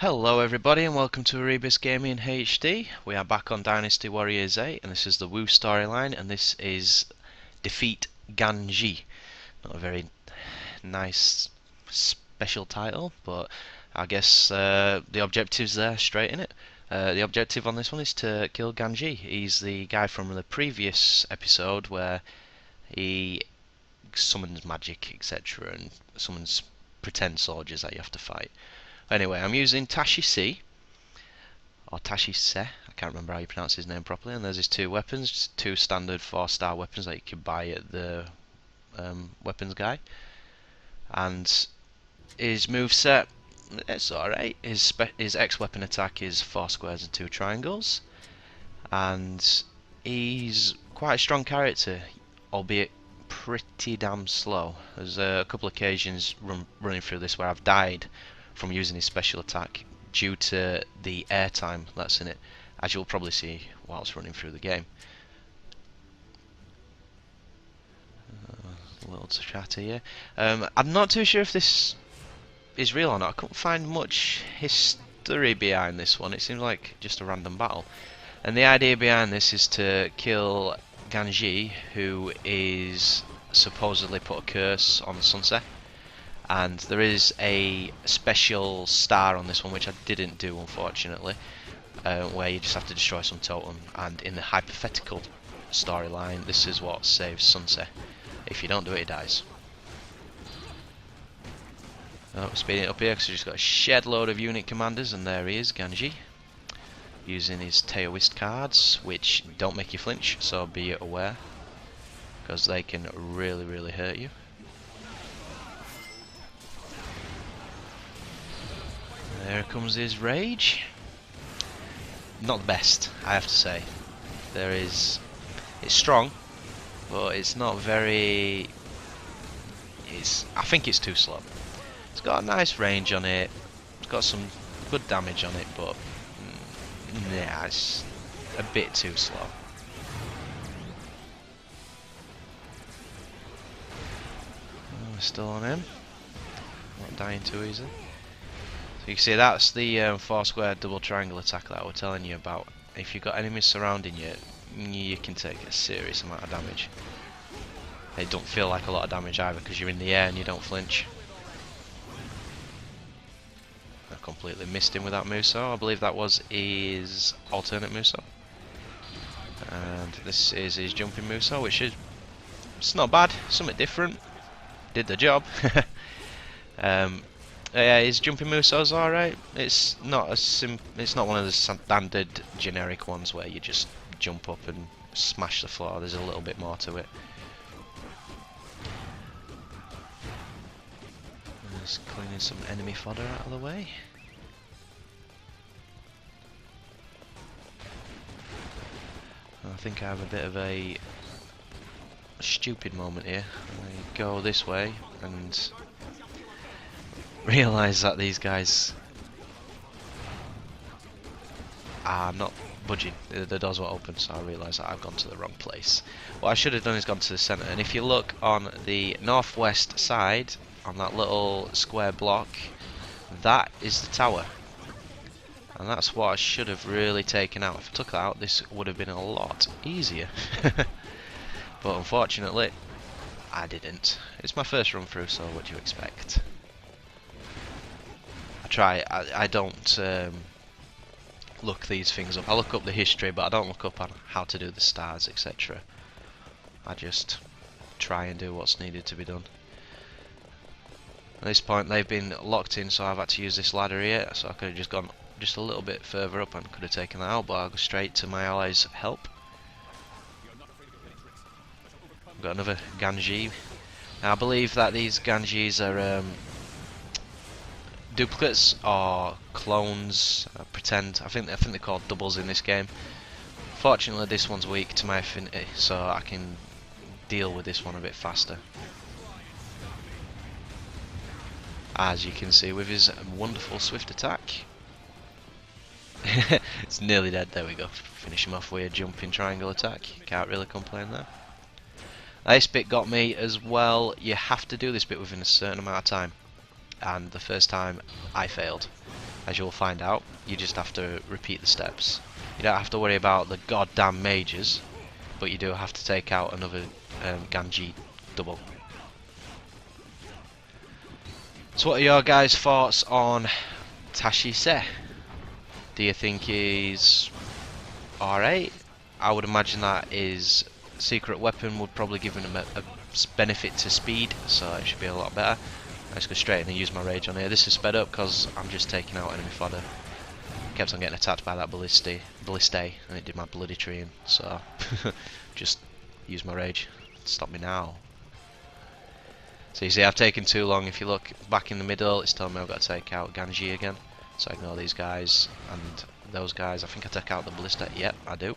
Hello everybody and welcome to ErebosGamingHD. We are back on Dynasty Warriors 8 and this is the Wu storyline and this is Defeat Ganji. Not a very nice special title, but I guess the objective's there straight in it. The objective on this one is to kill Ganji. He's the guy from the previous episode where he summons magic, etc. and summons pretend soldiers that you have to fight. Anyway, I'm using Taishi Ci, or Taishi Ci, I can't remember how you pronounce his name properly, and there's his two weapons, just two standard 4-star weapons that you can buy at the weapons guy. And his moveset, it's alright. His X-weapon attack is 4 squares and 2 triangles, and he's quite a strong character, albeit pretty damn slow. There's a couple of occasions running through this where I've died from using his special attack due to the airtime that's in it, as you'll probably see whilst running through the game. A little chatty here. I'm not too sure if this is real or not. I couldn't find much history behind this one. It seems like just a random battle. And the idea behind this is to kill Ganji, who is supposedly put a curse on Sunset. And there is a special star on this one, which I didn't do unfortunately, where you just have to destroy some totem, and in the hypothetical storyline this is what saves Sunset. If you don't do it, he dies. Oh, speeding it up here because we've just got a shed load of unit commanders, and there he is, Ganji, using his Taoist cards, which don't make you flinch, so be aware, because they can really hurt you. There comes his rage. Not the best, I have to say. It's strong, but it's not very. I think it's too slow. It's got a nice range on it. It's got some good damage on it, but yeah, it's a bit too slow. Oh, we're still on him. Not dying too easily. You can see that's the 4 square double triangle attack that I was telling you about. If you've got enemies surrounding you, you can take a serious amount of damage. It don't feel like a lot of damage either because you're in the air and you don't flinch. I completely missed him with that moveset. I believe that was his alternate moveset. And this is his jumping moveset, which is it's not bad, something different. Did the job. Yeah, his jumping moveset's alright. It's not one of the standard generic ones where you just jump up and smash the floor. There's a little bit more to it. Just cleaning some enemy fodder out of the way. I think I have a bit of a stupid moment here. I go this way and realise that these guys are not budging. The doors were open, so I realised that I've gone to the wrong place. What I should have done is gone to the centre, and if you look on the northwest side, on that little square block, that is the tower. And that's what I should have really taken out. If I took that out, this would have been a lot easier. But unfortunately, I didn't. It's my first run through, so what do you expect? I don't look these things up. I look up the history, but I don't look up on how to do the stars, etc. I just try and do what's needed to be done. At this point they've been locked in, so I've had to use this ladder here, so I could have just gone just a little bit further up and could have taken that out, but I'll go straight to my allies' help. I've got another Ganji. Now I believe that these Ganjis are duplicates or clones, pretend. I think they're called doubles in this game. Fortunately this one's weak to my affinity, so I can deal with this one a bit faster. As you can see with his wonderful swift attack. It's nearly dead, there we go. Finish him off with a jumping triangle attack. Can't really complain there. This bit got me as well. You have to do this bit within a certain amount of time. And the first time I failed. as you'll find out. You just have to repeat the steps. You don't have to worry about the goddamn mages, but you do have to take out another Genji double. So what are your guys' thoughts on Taishi Ci? Do you think he's alright? I would imagine that his secret weapon would probably give him a benefit to speed, so it should be a lot better. Let's go straight in and use my rage on here. This is sped up because I'm just taking out enemy fodder. Kept on getting attacked by that balliste, and it did my bloody tree in, so just use my rage. Stop me now. So you see, I've taken too long. If you look back in the middle, it's telling me I've got to take out Genji again. So ignore these guys and those guys. I think I took out the ballista. Yep, I do.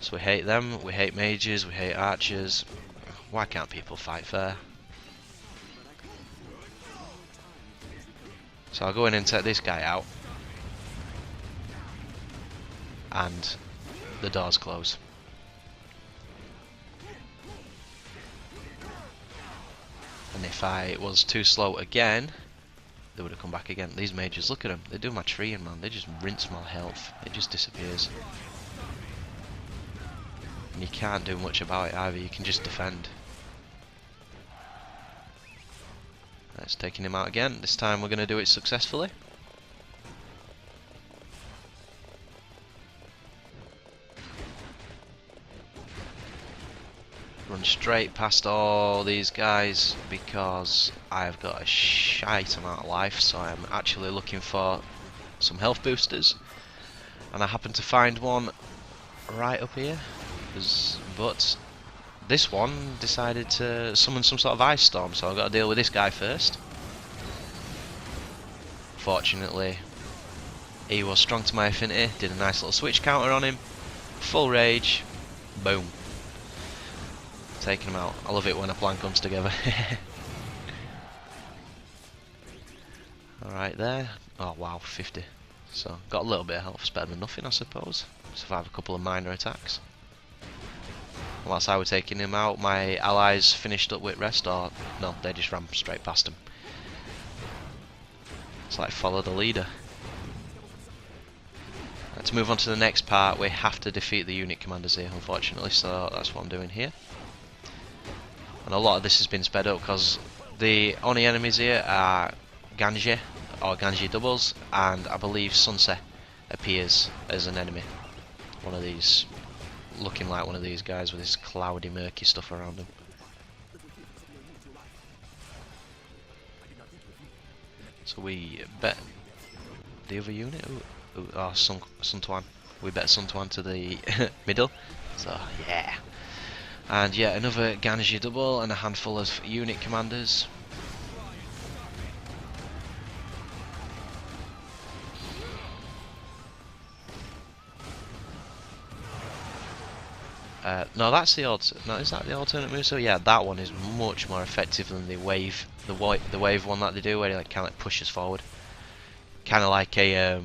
So we hate them. We hate mages. We hate archers. Why can't people fight fair? So I'll go in and take this guy out. And the doors close. And if I was too slow again, they would have come back again. These mages, look at them. They do my treeing, man. They just rinse my health. It just disappears. And you can't do much about it either. You can just defend. That's taking him out again. This time we're going to do it successfully. Run straight past all these guys because I've got a shite amount of life, so I'm actually looking for some health boosters, and I happen to find one right up here, but this one decided to summon some sort of ice storm, so I've got to deal with this guy first. Fortunately, he was strong to my affinity, did a nice little switch counter on him, full rage, boom. Taking him out. I love it when a plan comes together. Alright there. Oh wow, 50. So, got a little bit of health, it's better than nothing I suppose. Survive a couple of minor attacks. Well, that's how we're taking him out. My allies finished up with rest, or no, they just ran straight past him. It's like follow the leader. To move on to the next part, we have to defeat the unit commanders here, unfortunately, so that's what I'm doing here. And a lot of this has been sped up because the only enemies here are Genji, or Genji doubles, and I believe Sunset appears as an enemy. One of these, looking like one of these guys with this cloudy, murky stuff around him. So we bet the other unit, oh, Sun Tuan. We bet Sun Tuan to the middle, so yeah. And yeah, another Genji double and a handful of unit commanders. No, that's the no, is that the alternate move? So yeah, that one is much more effective than the wave, the wave one that they do, where it like kind of like pushes forward, kind of like a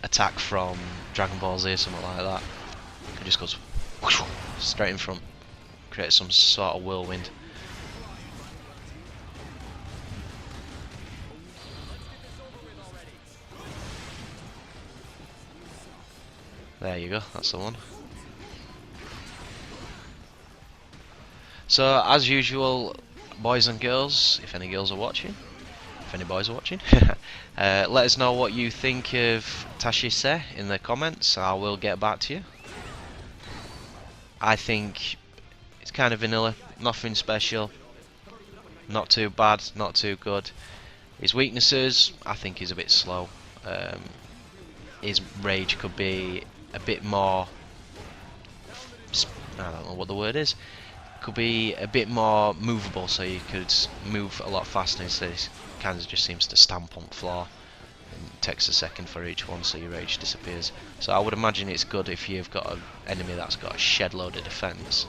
attack from Dragon Ball Z or something like that. It just goes whoosh, straight in front. Create some sort of whirlwind. There you go, that's the one. So as usual, boys and girls, if any girls are watching, if any boys are watching, let us know what you think of Taishi Ci in the comments. I will get back to you. I think it's kind of vanilla, nothing special, not too bad, not too good. His weaknesses, I think he's a bit slow. His rage could be a bit more, I don't know what the word is, could be a bit more movable, so you could move a lot faster. Instead it kind of just seems to stamp on the floor, and it takes a second for each one, so your rage disappears. So I would imagine it's good if you've got an enemy that's got a shed load of defense,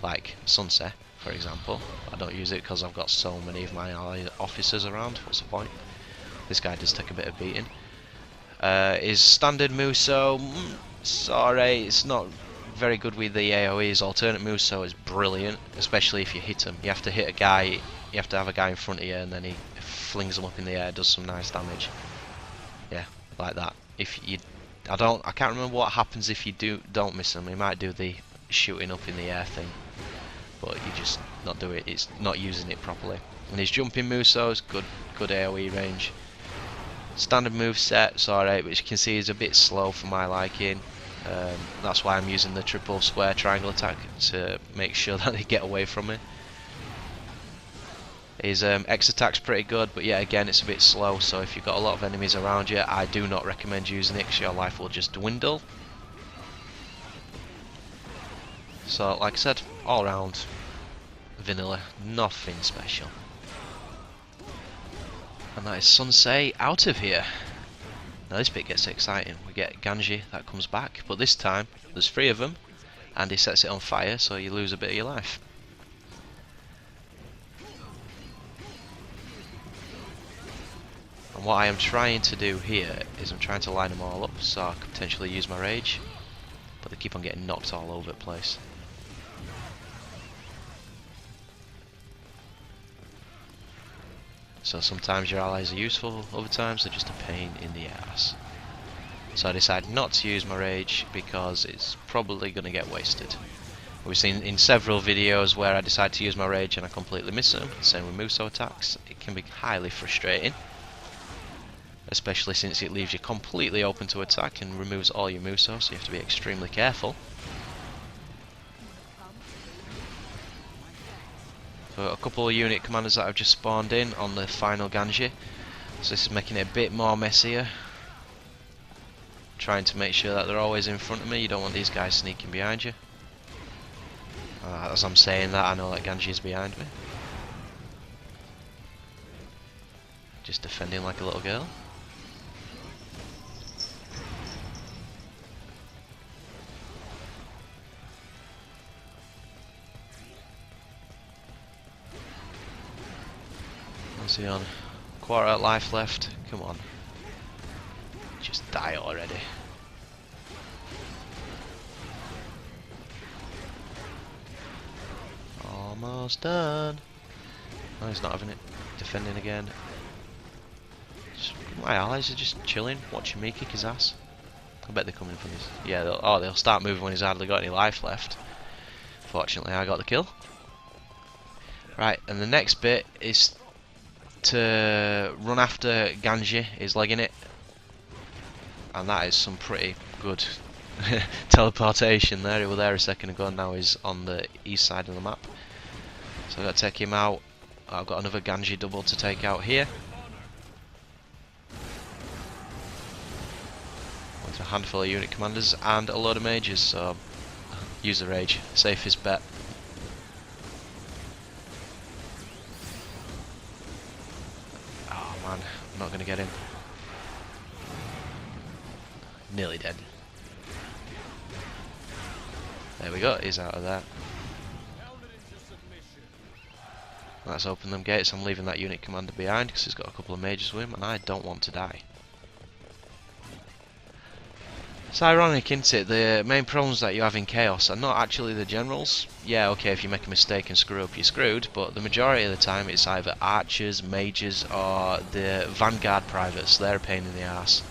like Sunset, for example. I don't use it because I've got so many of my ally officers around. What's the point? This guy does take a bit of beating. His standard Muso, sorry, it's not very good with the AoE. His alternate Muso is brilliant, especially if you hit him. You have to hit a guy, you have to have a guy in front of you, and then he flings him up in the air, does some nice damage. Yeah, like that. If you, I can't remember what happens if you don't miss him. He might do the shooting up in the air thing, but you just not do it. It's not using it properly. And his jumping Muso's good AOE range. Standard move set's alright, but as you can see he's a bit slow for my liking. That's why I'm using the triple square triangle attack to make sure that they get away from me. His X attack's pretty good, but yeah, again it's a bit slow, so if you've got a lot of enemies around you, I do not recommend using it because your life will just dwindle. So like I said, all round vanilla, nothing special. And that is Sunsei out of here. Now this bit gets exciting. We get Ganji that comes back, but this time there's 3 of them, and he sets it on fire, so you lose a bit of your life. And what I am trying to do here is I'm trying to line them all up so I could potentially use my rage, but they keep on getting knocked all over the place. So sometimes your allies are useful, other times they're just a pain in the ass. So I decided not to use my rage because it's probably going to get wasted. We've seen in several videos where I decide to use my rage and I completely miss them. Same with Muso attacks. It can be highly frustrating, especially since it leaves you completely open to attack and removes all your Muso, so you have to be extremely careful. So a couple of unit commanders that have just spawned in on the final Ganji, so this is making it a bit more messier. Trying to make sure that they're always in front of me. You don't want these guys sneaking behind you. As I'm saying that, I know that Ganji is behind me. Just defending like a little girl. What's he on? Quarter life left. Come on. Just die already. Almost done. Oh, he's not having it. Defending again. My allies are just chilling, watching me kick his ass. I bet they're coming from his... Yeah, they'll start moving when he's hardly got any life left. Fortunately, I got the kill. Right, and the next bit is to run after Ganji. He's legging it. And that is some pretty good teleportation there. He was there a second ago and now he's on the east side of the map. So I've got to take him out. I've got another Ganji double to take out here. With a handful of unit commanders and a load of mages, so use the rage. Safest bet. Oh man, I'm not going to get him. Nearly dead. There we go, he's out of there. Let's open them gates. I'm leaving that unit commander behind because he's got a couple of mages with him and I don't want to die. It's ironic, isn't it? The main problems that you have in Chaos are not actually the generals. Yeah, okay, if you make a mistake and screw up, you're screwed, but the majority of the time it's either archers, mages, or the vanguard privates. They're a pain in the ass.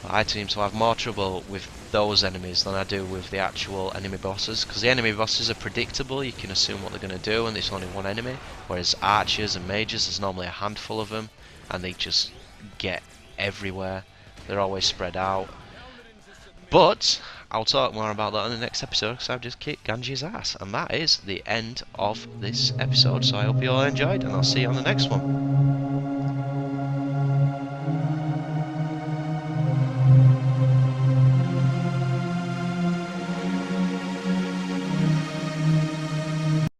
I seem to have more trouble with those enemies than I do with the actual enemy bosses, because the enemy bosses are predictable. You can assume what they're going to do and it's only one enemy, whereas archers and mages, there's normally a handful of them and they just get everywhere. They're always spread out. But I'll talk more about that in the next episode because I've just kicked Ganji's ass, and that is the end of this episode. So I hope you all enjoyed and I'll see you on the next one.